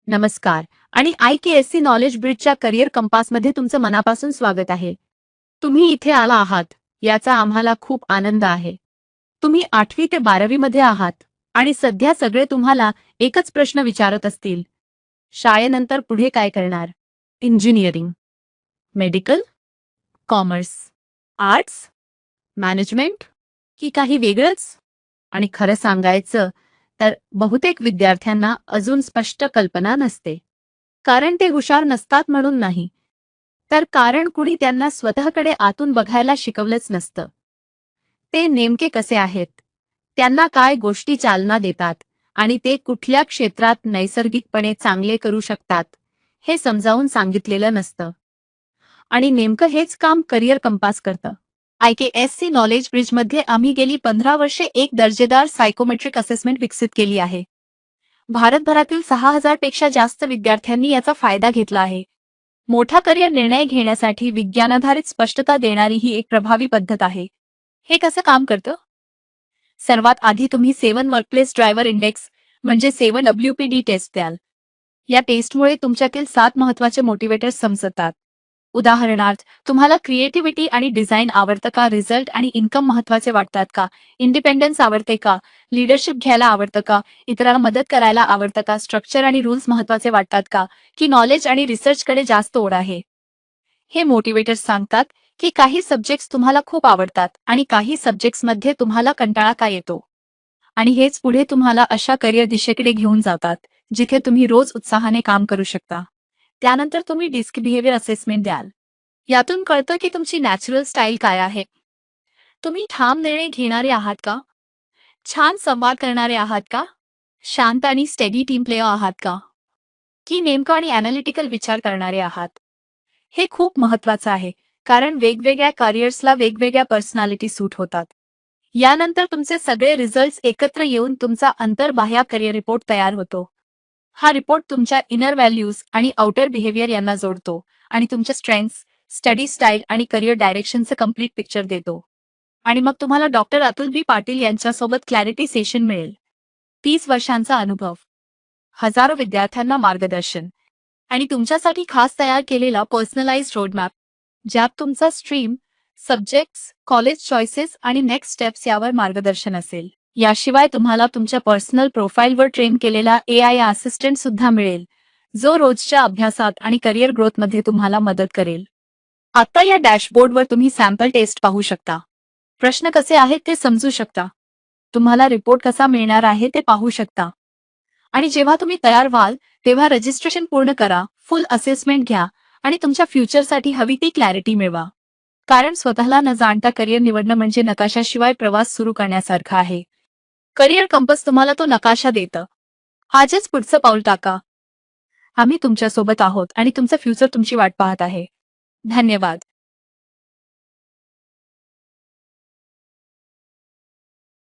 नमस्कार आणि IKSC knowledge ब्रिजच्या करिअर कंपासमध्ये तुमचं मनापासून स्वागत आहे. तुम्ही इथे आला आहात याचा आम्हाला खूप आनंद आहे. तुम्ही 8वी ते 12वी मध्ये आहात आणि सध्या सगळे तुम्हाला एकच प्रश्न विचारत असतील. शाळेनंतर पुढे काय करणार? Engineering, medical, commerce, arts, management की काही वेगळंच? आणि खरं सांगायचं तर बहुतेक विद्यार्थ्यांना अजून स्पष्ट कल्पना नसते. कारण ते हुशार नसतात म्हणून नाही, तर कारण कुणी त्यांना स्वतःकडे आतून बघायला शिकवलंच नसतं. ते नेमके कसे आहेत, त्यांना काय गोष्टी चालना देतात आणि ते कुठल्या क्षेत्रात नैसर्गिकपणे चांगले करू शकतात, हे समजावून सांगितलेलं नसतं. आणि नेमकं हेच काम करिअर कंपास करतं. IKSC नॉलेज ब्रिजमध्ये आम्ही गेली 15 वर्षे एक दर्जेदार सायकोमेट्रिक असेसमेंट विकसित केली आहे. भारतभरातील 6,000 पेक्षा जास्त विद्यार्थ्यांनी याचा फायदा घेतला आहे. मोठा करिअर निर्णय घेण्यासाठी विज्ञानाधारित स्पष्टता देणारी ही एक प्रभावी पद्धत आहे. हे कसं काम करतं? सर्वात आधी तुम्ही 7 वर्कप्लेस ड्रायव्हर इंडेक्स म्हणजे 7WPD टेस्ट द्याल. या टेस्टमुळे तुमच्यातील 7 महत्त्वाचे मोटिवेटर्स समजतात. उदाहरणार्थ, तुम्हाला क्रिएटिव्हिटी आणि डिझाईन आवडतं का? रिझल्ट आणि इन्कम महत्त्वाचे वाटतात का? इंडिपेंडन्स आवडते का? लीडरशिप घ्यायला आवडतं का? इतरांना मदत करायला आवडतं का? स्ट्रक्चर आणि रूल्स महत्त्वाचे वाटतात का? की नॉलेज आणि रिसर्चकडे जास्त ओढ आहे? हे मोटिवेटर्स सांगतात की काही सब्जेक्ट्स तुम्हाला खूप आवडतात आणि काही सब्जेक्ट्समध्ये तुम्हाला कंटाळा का येतो. आणि हेच पुढे तुम्हाला अशा करिअर दिशेकडे घेऊन जातात जिथे तुम्ही रोज उत्साहाने काम करू शकता. त्यानंतर तुम्ही डिस्क बिहेवियर असेसमेंट द्याल. यातून कळतं की तुमची नॅचरल स्टाईल काय आहे. तुम्ही ठाम निर्णय घेणारे आहात का? छान संवाद करणारे आहात का? शांत आणि स्टेडी टीम प्लेयर आहात का? की नेमकं आणि अॅनालिटिकल विचार करणारे आहात? हे खूप महत्त्वाचं आहे, कारण वेगवेगळ्या करिअर्सला वेगवेगळ्या पर्सनॅलिटी सूट होतात. यानंतर तुमचे सगळे रिझल्ट्स एकत्र येऊन तुमचा अंतर्बाह्य करिअर रिपोर्ट तयार होतो. हा रिपोर्ट तुमच्या इनर व्हॅल्यूज आणि आउटर बिहेवियर यांना जोडतो आणि तुमच्या स्ट्रेंथ्स, स्टडी स्टाईल आणि करिअर डायरेक्शनचं कम्प्लीट पिक्चर देतो. आणि मग तुम्हाला डॉक्टर अतुल बी पाटील यांच्यासोबत क्लॅरिटी सेशन मिळेल. 30 वर्षांचा अनुभव, हजारो विद्यार्थ्यांना मार्गदर्शन आणि तुमच्यासाठी खास तयार केलेला पर्सनलाइज्ड रोडमॅप, ज्यात तुमचा स्ट्रीम, सब्जेक्ट्स, कॉलेज चॉईसेस आणि नेक्स्ट स्टेप्स यावर मार्गदर्शन असेल. याशिवाय तुम्हाला तुमच्या पर्सनल प्रोफाईलवर ट्रेन केलेला AI असिस्टंट सुद्धा मिळेल, जो रोजच्या अभ्यासात आणि करिअर ग्रोथमध्ये तुम्हाला मदत करेल. आता या डॅशबोर्डवर तुम्ही सॅम्पल टेस्ट पाहू शकता. प्रश्न कसे आहेत ते समजू शकता. तुम्हाला रिपोर्ट कसा मिळणार आहे ते पाहू शकता. आणि जेव्हा तुम्ही तयार व्हाल, तेव्हा रजिस्ट्रेशन पूर्ण करा, फुल असेसमेंट घ्या आणि तुमच्या फ्युचरसाठी हवी ती क्लॅरिटी मिळवा. कारण स्वतःला न जाणता करिअर निवडणं म्हणजे नकाशाशिवाय प्रवास सुरू करण्यासारखा आहे. करिअर कंपस तुम्हाला तो नकाशा देतं. आजच पुढचं पाऊल टाका. आम्ही तुमच्यासोबत आहोत आणि तुमचं फ्युचर तुमची वाट पाहत आहे. धन्यवाद.